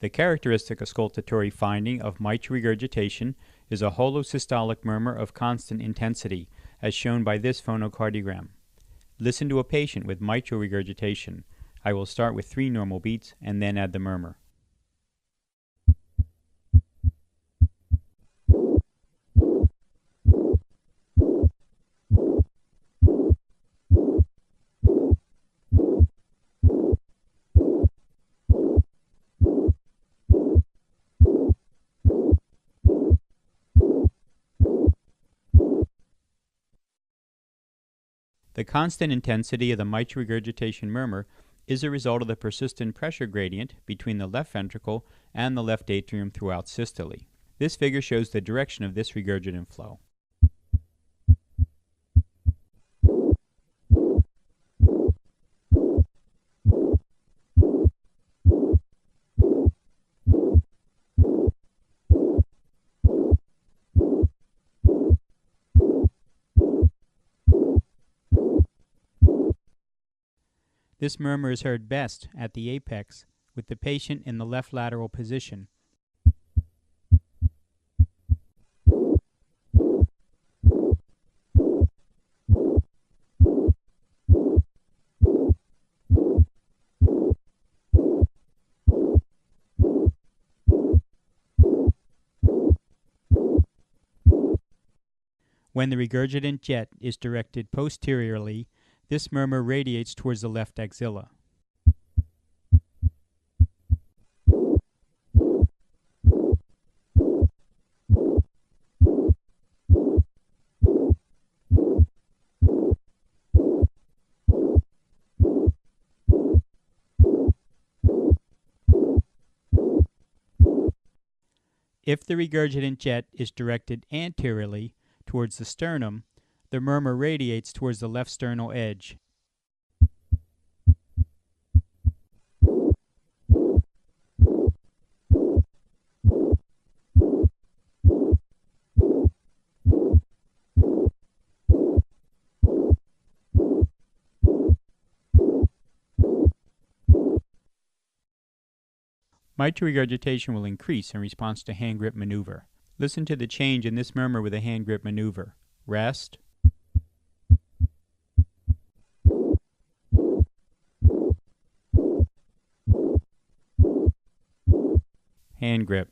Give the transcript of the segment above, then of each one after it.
The characteristic auscultatory finding of mitral regurgitation is a holosystolic murmur of constant intensity, as shown by this phonocardiogram. Listen to a patient with mitral regurgitation. I will start with 3 normal beats and then add the murmur. The constant intensity of the mitral regurgitation murmur is a result of the persistent pressure gradient between the left ventricle and the left atrium throughout systole. This figure shows the direction of this regurgitant flow. This murmur is heard best at the apex with the patient in the left lateral position. When the regurgitant jet is directed posteriorly, this murmur radiates towards the left axilla. If the regurgitant jet is directed anteriorly towards the sternum, the murmur radiates towards the left sternal edge. Mitral regurgitation will increase in response to hand grip maneuver. Listen to the change in this murmur with a hand grip maneuver. Rest. Hand grip.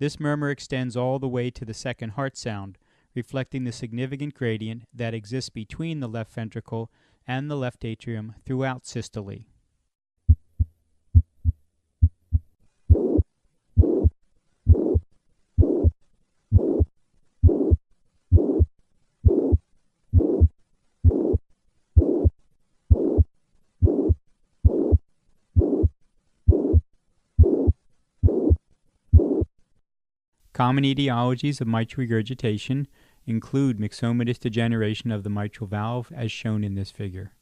This murmur extends all the way to the second heart sound, reflecting the significant gradient that exists between the left ventricle and the left atrium throughout systole. Common etiologies of mitral regurgitation include myxomatous degeneration of the mitral valve, as shown in this figure.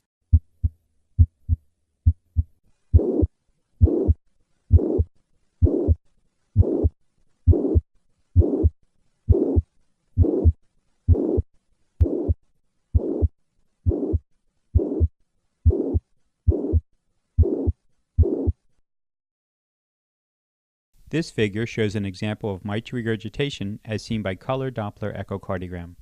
This figure shows an example of mitral regurgitation as seen by color Doppler echocardiogram.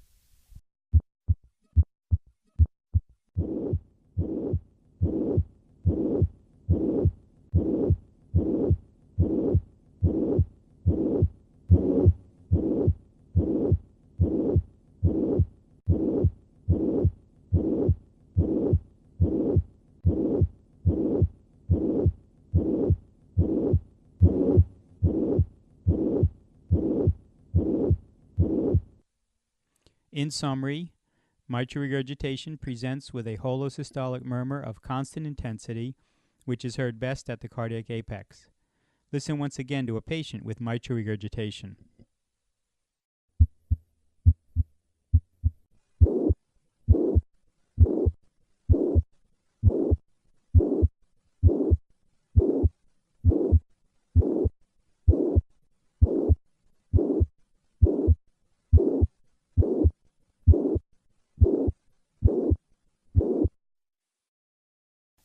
In summary, mitral regurgitation presents with a holosystolic murmur of constant intensity, which is heard best at the cardiac apex. Listen once again to a patient with mitral regurgitation.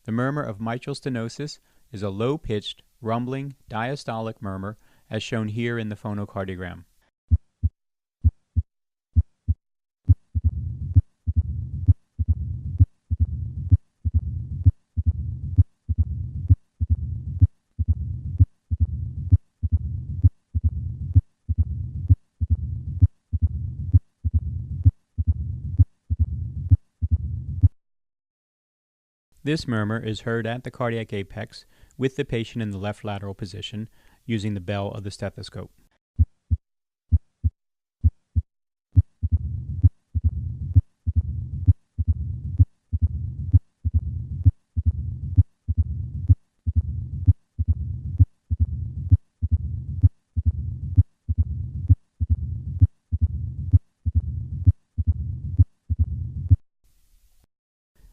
The murmur of mitral stenosis is a low-pitched, rumbling, diastolic murmur as shown here in the phonocardiogram. This murmur is heard at the cardiac apex with the patient in the left lateral position using the bell of the stethoscope.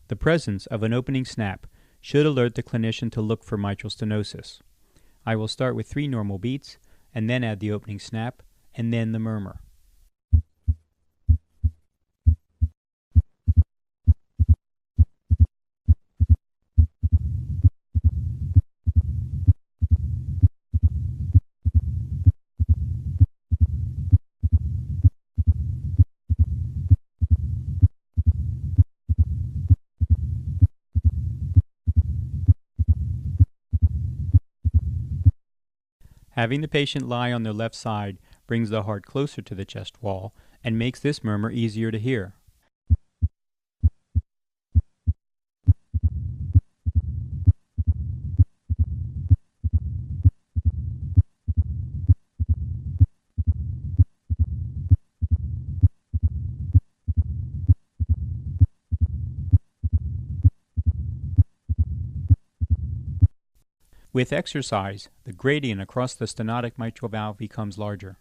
The presence of an opening snap should alert the clinician to look for mitral stenosis. I will start with 3 normal beats, and then add the opening snap, and then the murmur. Having the patient lie on their left side brings the heart closer to the chest wall and makes this murmur easier to hear. With exercise, the gradient across the stenotic mitral valve becomes larger.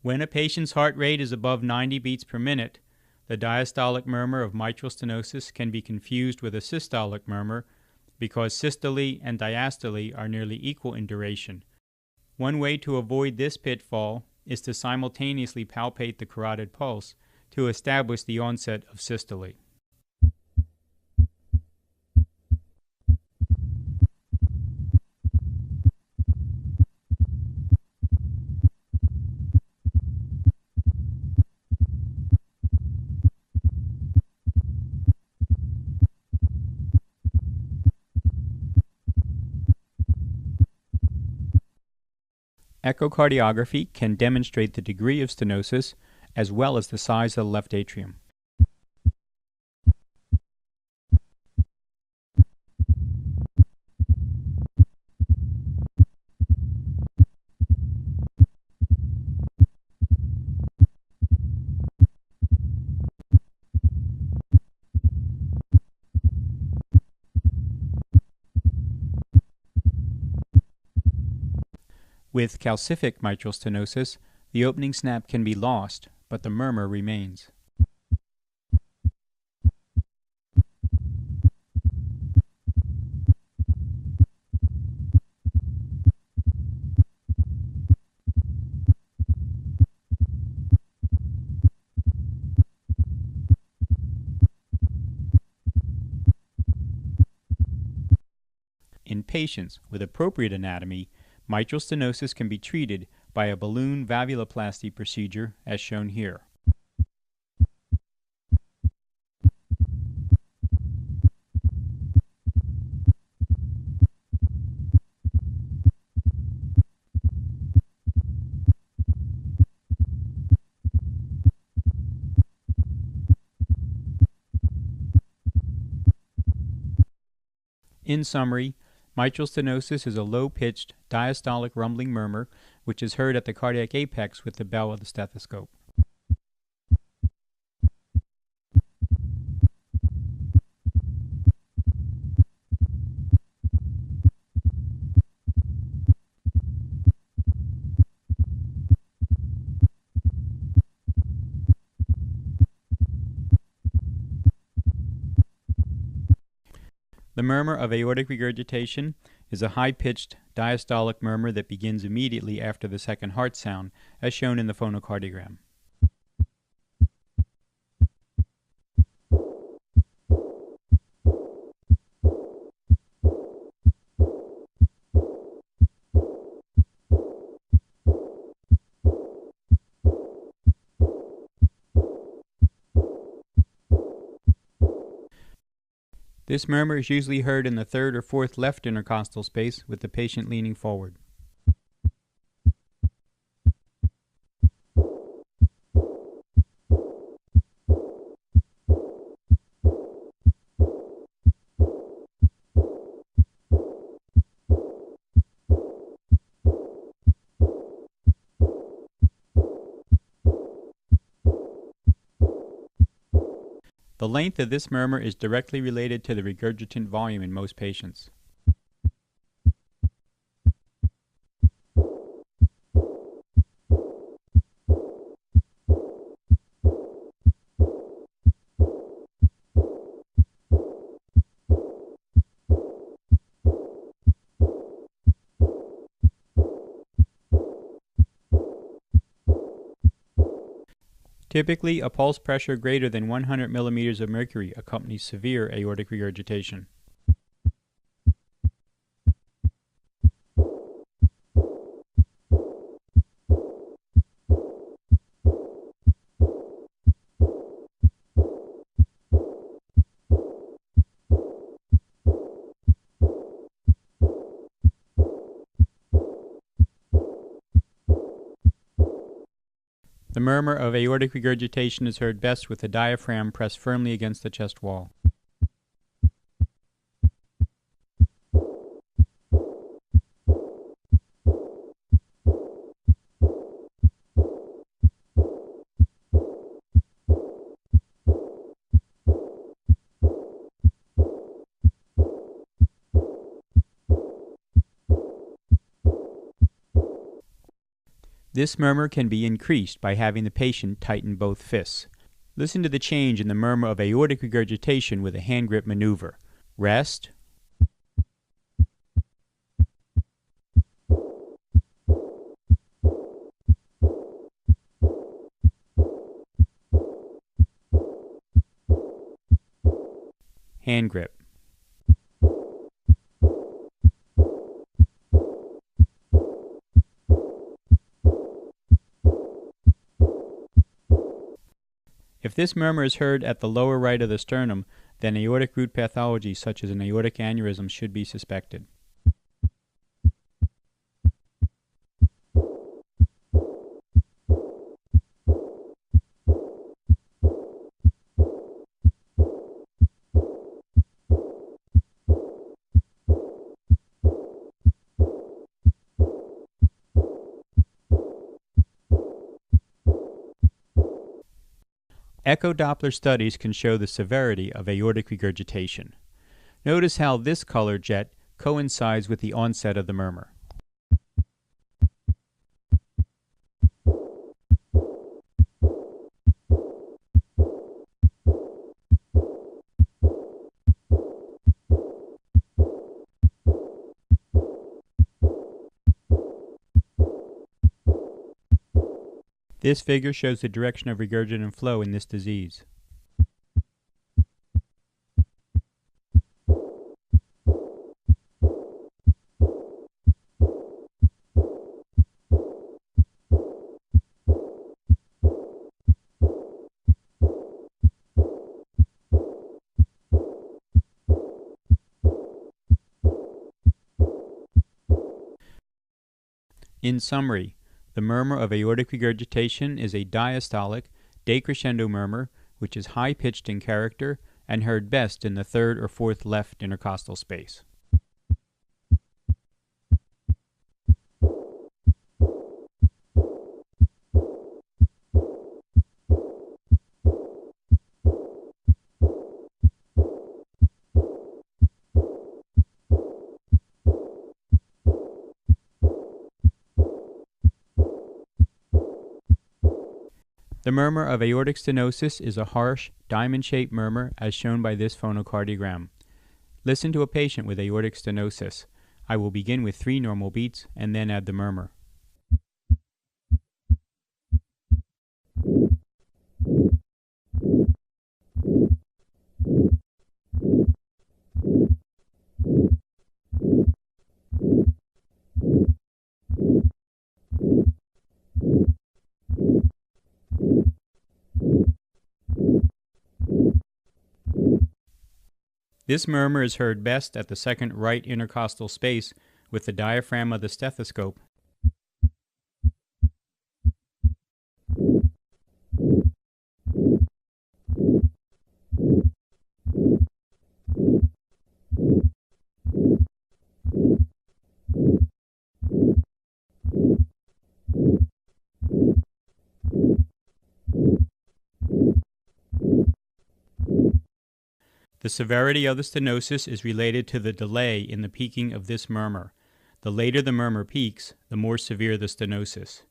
When a patient's heart rate is above 90 beats per minute, the diastolic murmur of mitral stenosis can be confused with a systolic murmur because systole and diastole are nearly equal in duration. One way to avoid this pitfall is to simultaneously palpate the carotid pulse to establish the onset of systole. Echocardiography can demonstrate the degree of stenosis as well as the size of the left atrium. With calcific mitral stenosis, the opening snap can be lost, but the murmur remains. In patients with appropriate anatomy, mitral stenosis can be treated by a balloon valvuloplasty procedure as shown here. In summary, mitral stenosis is a low-pitched, diastolic rumbling murmur which is heard at the cardiac apex with the bell of the stethoscope. The murmur of aortic regurgitation is a high-pitched diastolic murmur that begins immediately after the second heart sound, as shown in the phonocardiogram. This murmur is usually heard in the third or fourth left intercostal space with the patient leaning forward. The length of this murmur is directly related to the regurgitant volume in most patients. Typically, a pulse pressure greater than 100 millimeters of mercury accompanies severe aortic regurgitation. The murmur of aortic regurgitation is heard best with the diaphragm pressed firmly against the chest wall. This murmur can be increased by having the patient tighten both fists. Listen to the change in the murmur of aortic regurgitation with a hand grip maneuver. Rest. Hand grip. If this murmur is heard at the lower right of the sternum, then aortic root pathology such as an aortic aneurysm should be suspected. Echo Doppler studies can show the severity of aortic regurgitation. Notice how this color jet coincides with the onset of the murmur. This figure shows the direction of regurgitant flow in this disease. In summary, the murmur of aortic regurgitation is a diastolic, decrescendo murmur which is high-pitched in character and heard best in the third or fourth left intercostal space. The murmur of aortic stenosis is a harsh, diamond-shaped murmur as shown by this phonocardiogram. Listen to a patient with aortic stenosis. I will begin with 3 normal beats and then add the murmur. This murmur is heard best at the second right intercostal space with the diaphragm of the stethoscope. The severity of the stenosis is related to the delay in the peaking of this murmur. The later the murmur peaks, the more severe the stenosis.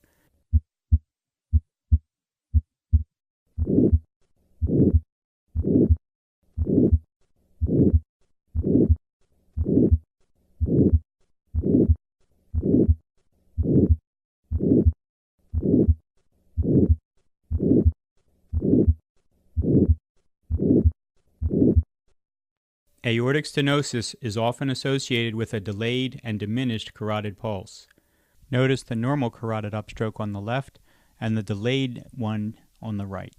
Aortic stenosis is often associated with a delayed and diminished carotid pulse. Notice the normal carotid upstroke on the left and the delayed one on the right.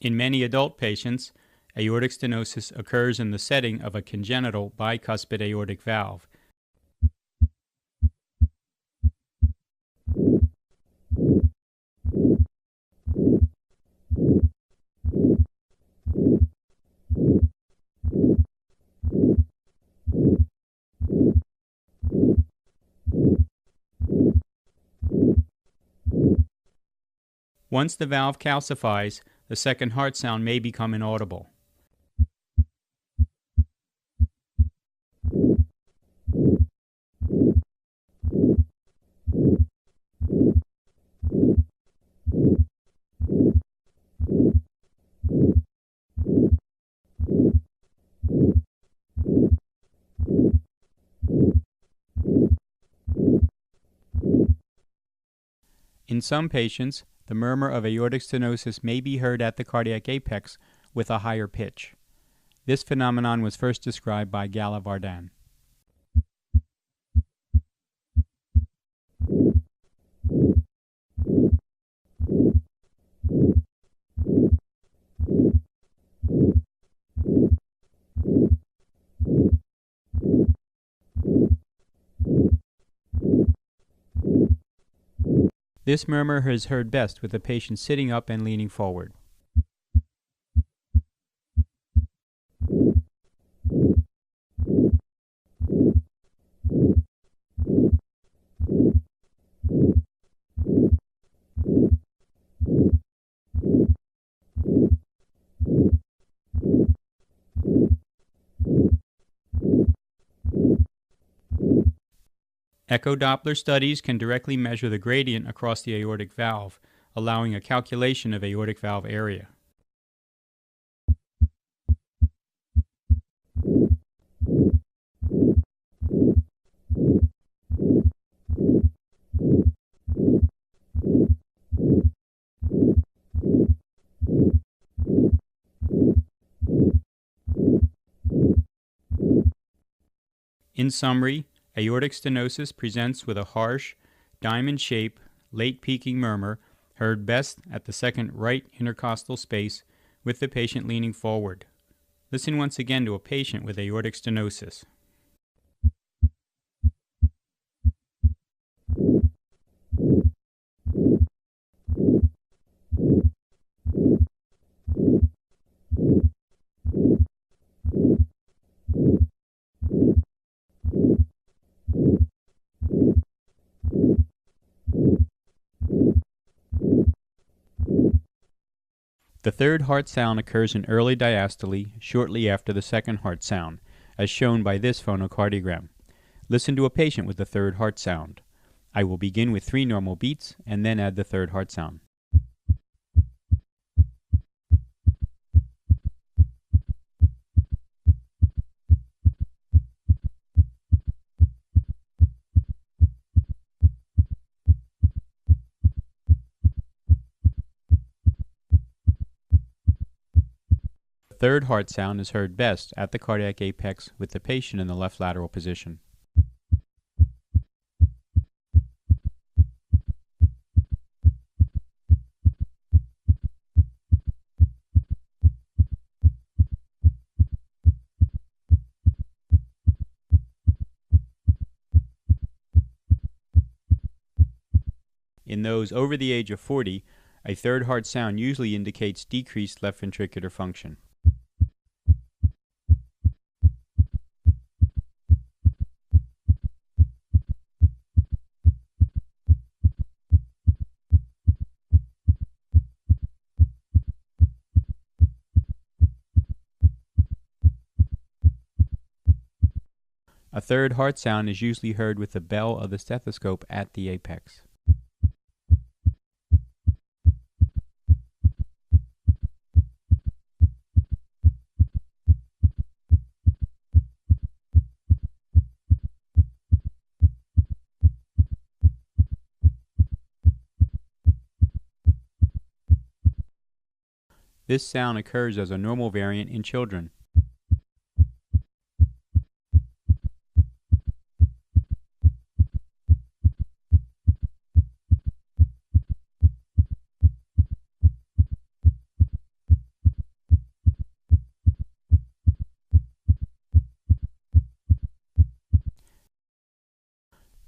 In many adult patients, aortic stenosis occurs in the setting of a congenital bicuspid aortic valve. Once the valve calcifies, the second heart sound may become inaudible. In some patients, the murmur of aortic stenosis may be heard at the cardiac apex with a higher pitch. This phenomenon was first described by Gala-Vardan. This murmur is heard best with the patient sitting up and leaning forward. Echo Doppler studies can directly measure the gradient across the aortic valve, allowing a calculation of aortic valve area. In summary, aortic stenosis presents with a harsh, diamond-shaped, late-peaking murmur heard best at the second right intercostal space with the patient leaning forward. Listen once again to a patient with aortic stenosis. The third heart sound occurs in early diastole, shortly after the second heart sound, as shown by this phonocardiogram. Listen to a patient with the third heart sound. I will begin with 3 normal beats and then add the third heart sound. The third heart sound is heard best at the cardiac apex with the patient in the left lateral position. In those over the age of 40, a third heart sound usually indicates decreased left ventricular function. A third heart sound is usually heard with the bell of the stethoscope at the apex. This sound occurs as a normal variant in children.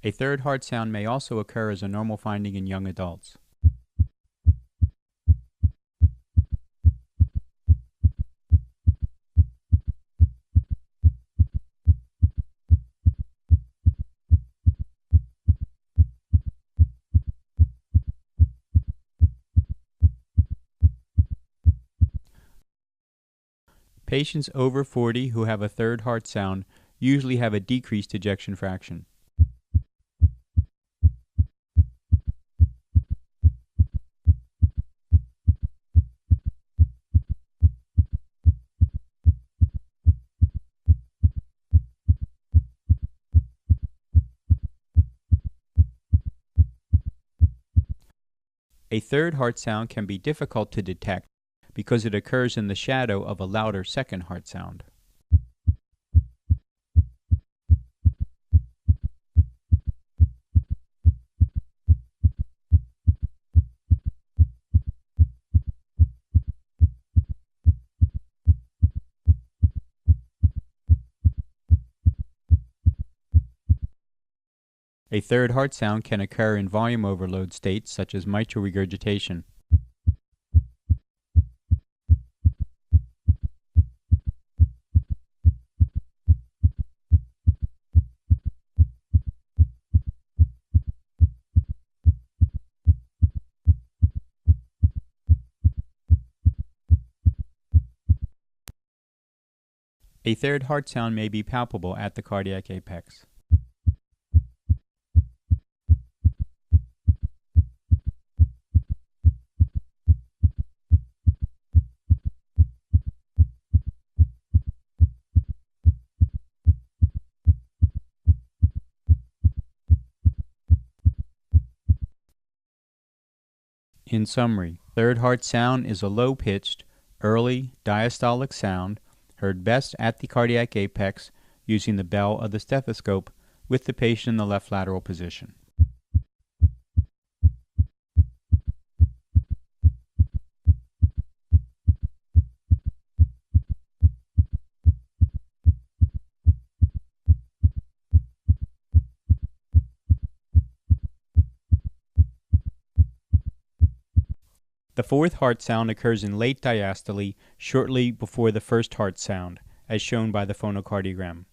A third heart sound may also occur as a normal finding in young adults. Patients over 40 who have a third heart sound usually have a decreased ejection fraction. A third heart sound can be difficult to detect because it occurs in the shadow of a louder second heart sound. A third heart sound can occur in volume overload states such as mitral regurgitation. A third heart sound may be palpable at the cardiac apex. In summary, third heart sound is a low-pitched, early diastolic sound heard best at the cardiac apex using the bell of the stethoscope with the patient in the left lateral position. The fourth heart sound occurs in late diastole, shortly before the first heart sound, as shown by the phonocardiogram.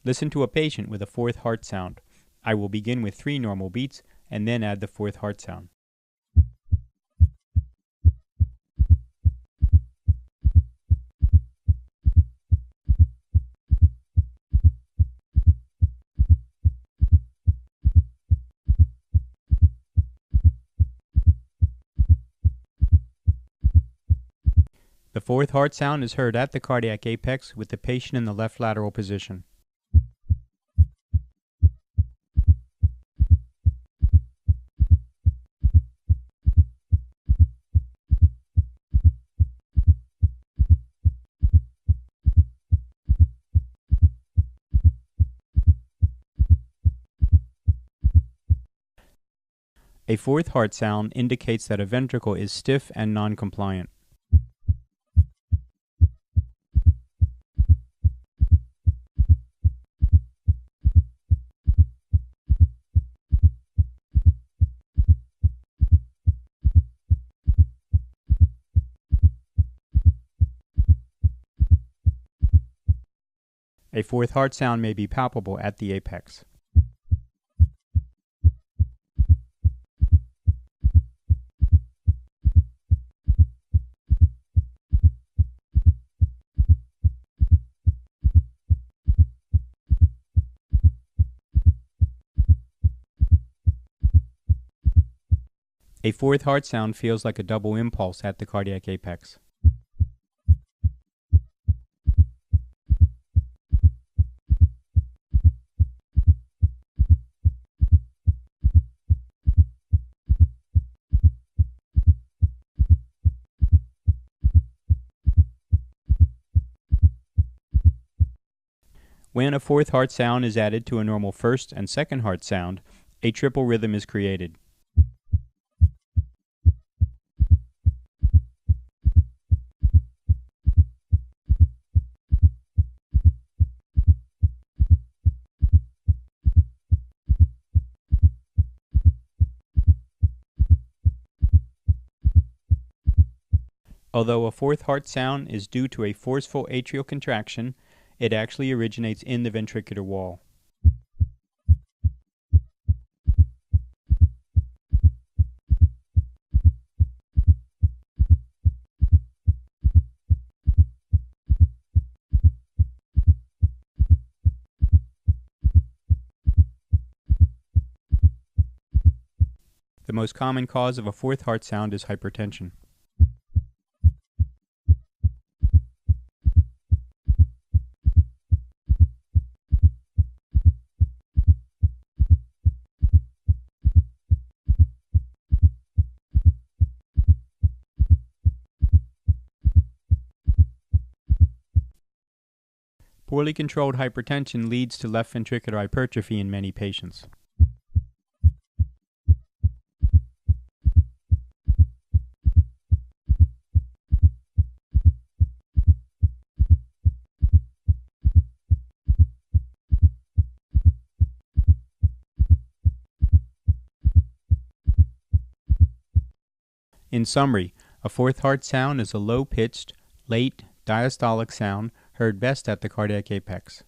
Listen to a patient with a fourth heart sound. I will begin with 3 normal beats and then add the fourth heart sound. The fourth heart sound is heard at the cardiac apex with the patient in the left lateral position. A fourth heart sound indicates that a ventricle is stiff and non-compliant. A fourth heart sound may be palpable at the apex. A fourth heart sound feels like a double impulse at the cardiac apex. When a fourth heart sound is added to a normal first and second heart sound, a triple rhythm is created. Although a fourth heart sound is due to a forceful atrial contraction, it actually originates in the ventricular wall. The most common cause of a fourth heart sound is hypertension. Poorly controlled hypertension leads to left ventricular hypertrophy in many patients. In summary, a fourth heart sound is a low-pitched, late, diastolic sound heard best at the cardiac apex.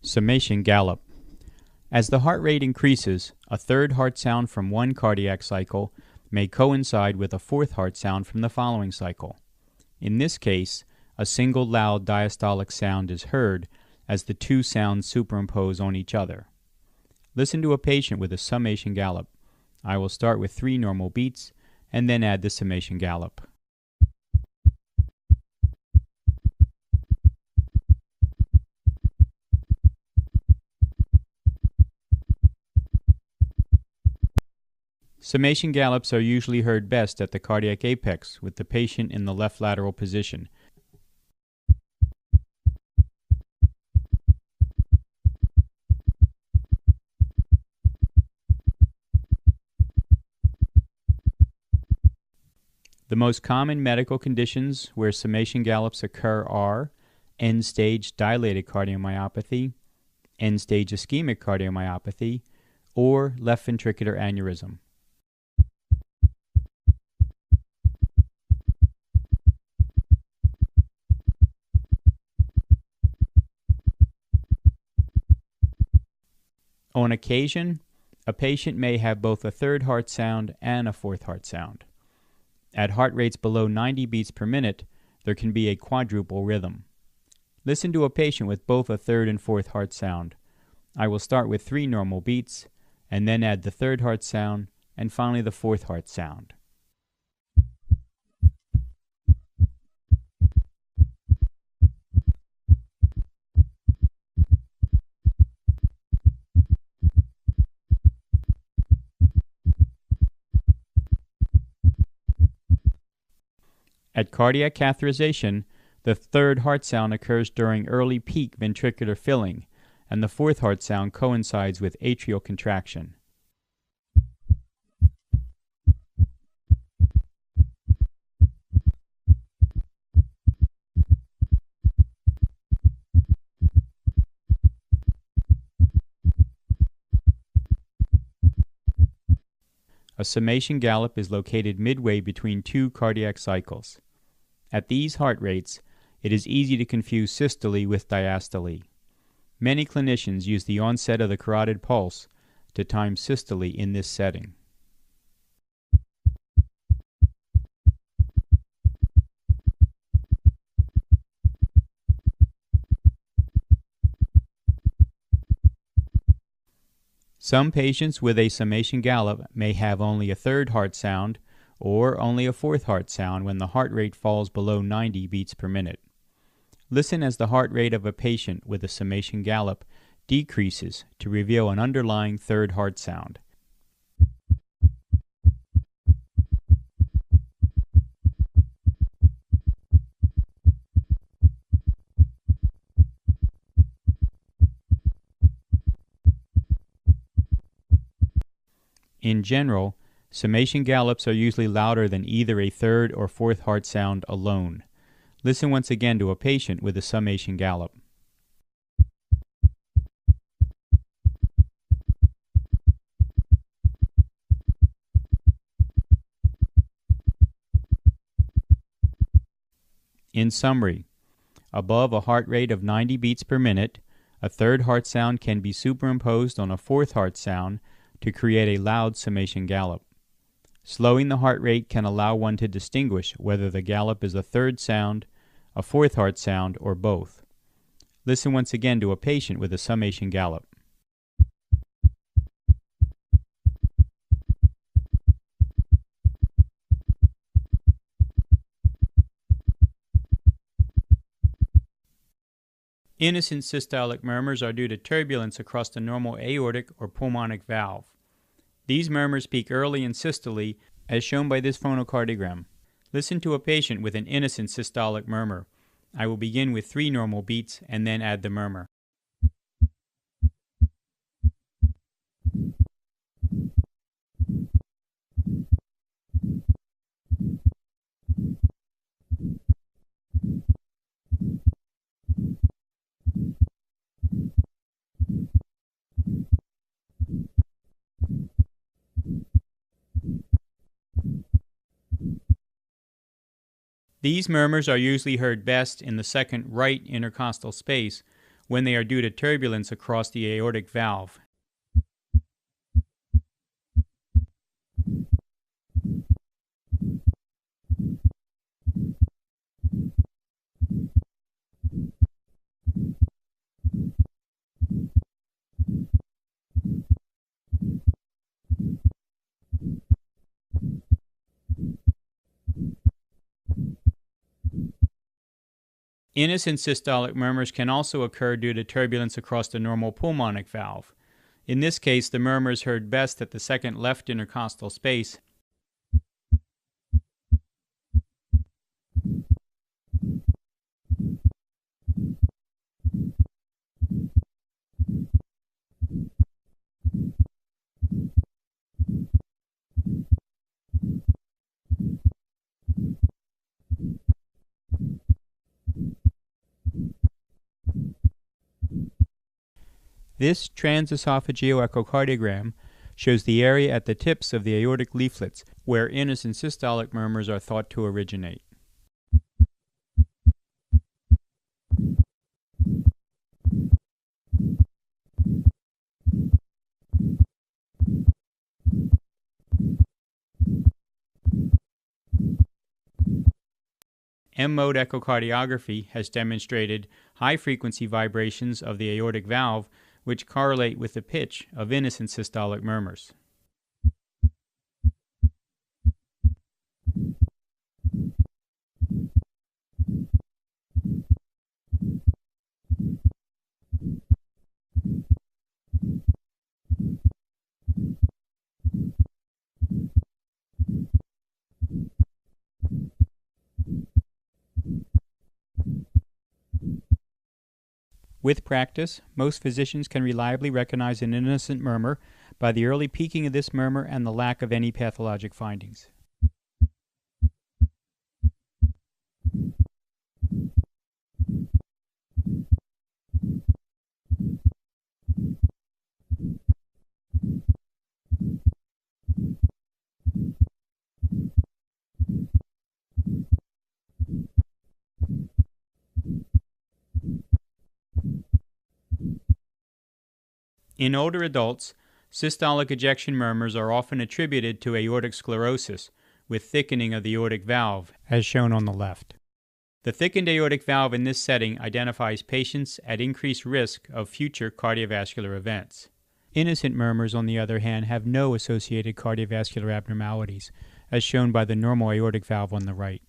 Summation gallop. As the heart rate increases, a third heart sound from one cardiac cycle may coincide with a fourth heart sound from the following cycle. In this case, a single loud diastolic sound is heard as the two sounds superimpose on each other. Listen to a patient with a summation gallop. I will start with 3 normal beats and then add the summation gallop. Summation gallops are usually heard best at the cardiac apex with the patient in the left lateral position. The most common medical conditions where summation gallops occur are end-stage dilated cardiomyopathy, end-stage ischemic cardiomyopathy, or left ventricular aneurysm. On occasion, A patient may have both a third heart sound and a fourth heart sound. At heart rates below 90 beats per minute, there can be a quadruple rhythm. Listen to a patient with both a third and fourth heart sound. I will start with 3 normal beats, and then add the third heart sound, and finally the fourth heart sound. At cardiac catheterization, the third heart sound occurs during early peak ventricular filling, and the fourth heart sound coincides with atrial contraction. A summation gallop is located midway between 2 cardiac cycles. At these heart rates, it is easy to confuse systole with diastole. Many clinicians use the onset of the carotid pulse to time systole in this setting. Some patients with a summation gallop may have only a third heart sound or only a fourth heart sound when the heart rate falls below 90 beats per minute. Listen as the heart rate of a patient with a summation gallop decreases to reveal an underlying third heart sound. In general, summation gallops are usually louder than either a third or fourth heart sound alone. Listen once again to a patient with a summation gallop. In summary, above a heart rate of 90 beats per minute, a third heart sound can be superimposed on a fourth heart sound to create a loud summation gallop. Slowing the heart rate can allow one to distinguish whether the gallop is a third sound, a fourth heart sound, or both. Listen once again to a patient with a summation gallop. Innocent systolic murmurs are due to turbulence across the normal aortic or pulmonic valve. These murmurs peak early in systole, as shown by this phonocardiogram. Listen to a patient with an innocent systolic murmur. I will begin with 3 normal beats and then add the murmur. These murmurs are usually heard best in the second right intercostal space when they are due to turbulence across the aortic valve. Innocent systolic murmurs can also occur due to turbulence across the normal pulmonic valve. In this case, the murmur is heard best at the second left intercostal space. This transesophageal echocardiogram shows the area at the tips of the aortic leaflets where innocent systolic murmurs are thought to originate. M-mode echocardiography has demonstrated high-frequency vibrations of the aortic valve which correlate with the pitch of innocent systolic murmurs. With practice, most physicians can reliably recognize an innocent murmur by the early peaking of this murmur and the lack of any pathologic findings. In older adults, systolic ejection murmurs are often attributed to aortic sclerosis with thickening of the aortic valve, as shown on the left. The thickened aortic valve in this setting identifies patients at increased risk of future cardiovascular events. Innocent murmurs, on the other hand, have no associated cardiovascular abnormalities, as shown by the normal aortic valve on the right.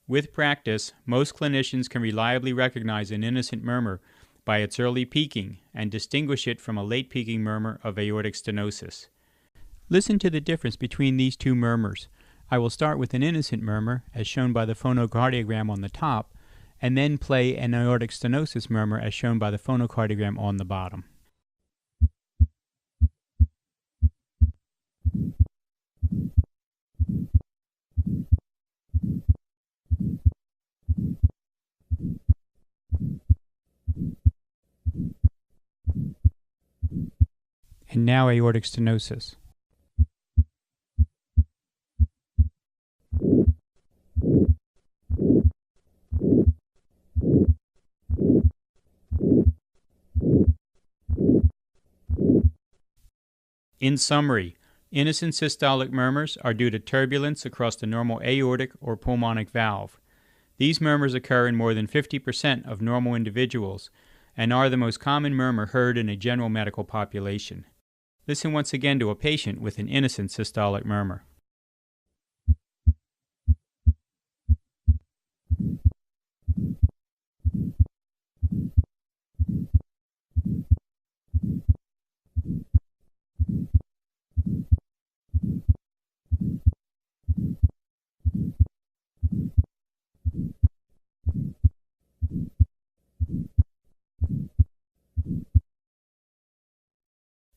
With practice, most clinicians can reliably recognize an innocent murmur by its early peaking and distinguish it from a late peaking murmur of aortic stenosis. Listen to the difference between these two murmurs. I will start with an innocent murmur, as shown by the phonocardiogram on the top, and then play an aortic stenosis murmur, as shown by the phonocardiogram on the bottom. And now aortic stenosis. In summary, innocent systolic murmurs are due to turbulence across the normal aortic or pulmonic valve. These murmurs occur in more than 50% of normal individuals and are the most common murmur heard in a general medical population. Listen once again to a patient with an innocent systolic murmur.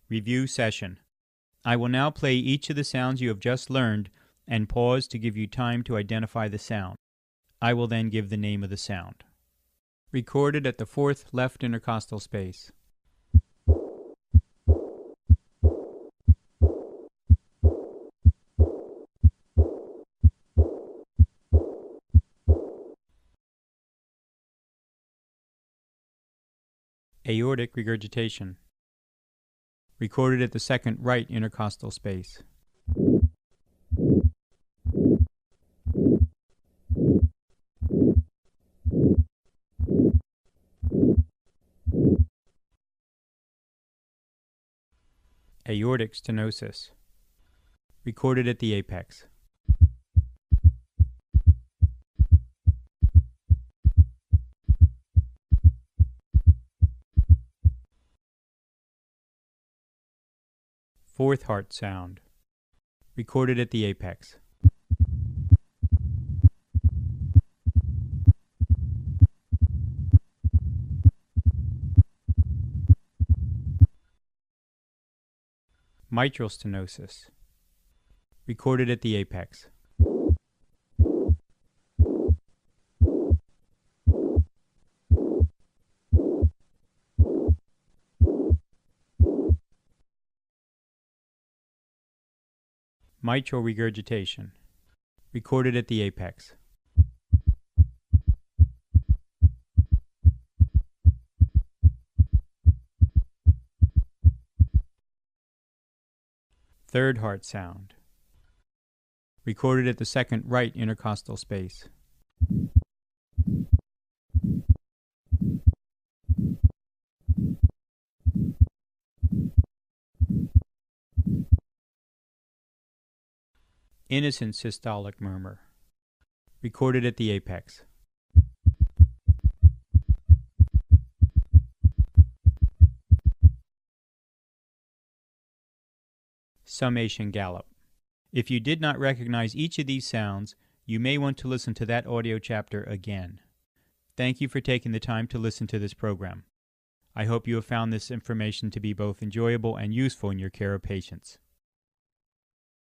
Review session. I will now play each of the sounds you have just learned and pause to give you time to identify the sound. I will then give the name of the sound. Recorded at the fourth left intercostal space. Aortic regurgitation. Recorded at the second right intercostal space. Aortic stenosis. Recorded at the apex. Fourth heart sound. Recorded at the apex. Mitral stenosis. Recorded at the apex. Mitral regurgitation. Recorded at the apex. Third heart sound. Recorded at the second right intercostal space. Innocent systolic murmur. Recorded at the apex. Summation gallop. If you did not recognize each of these sounds, you may want to listen to that audio chapter again. Thank you for taking the time to listen to this program. I hope you have found this information to be both enjoyable and useful in your care of patients.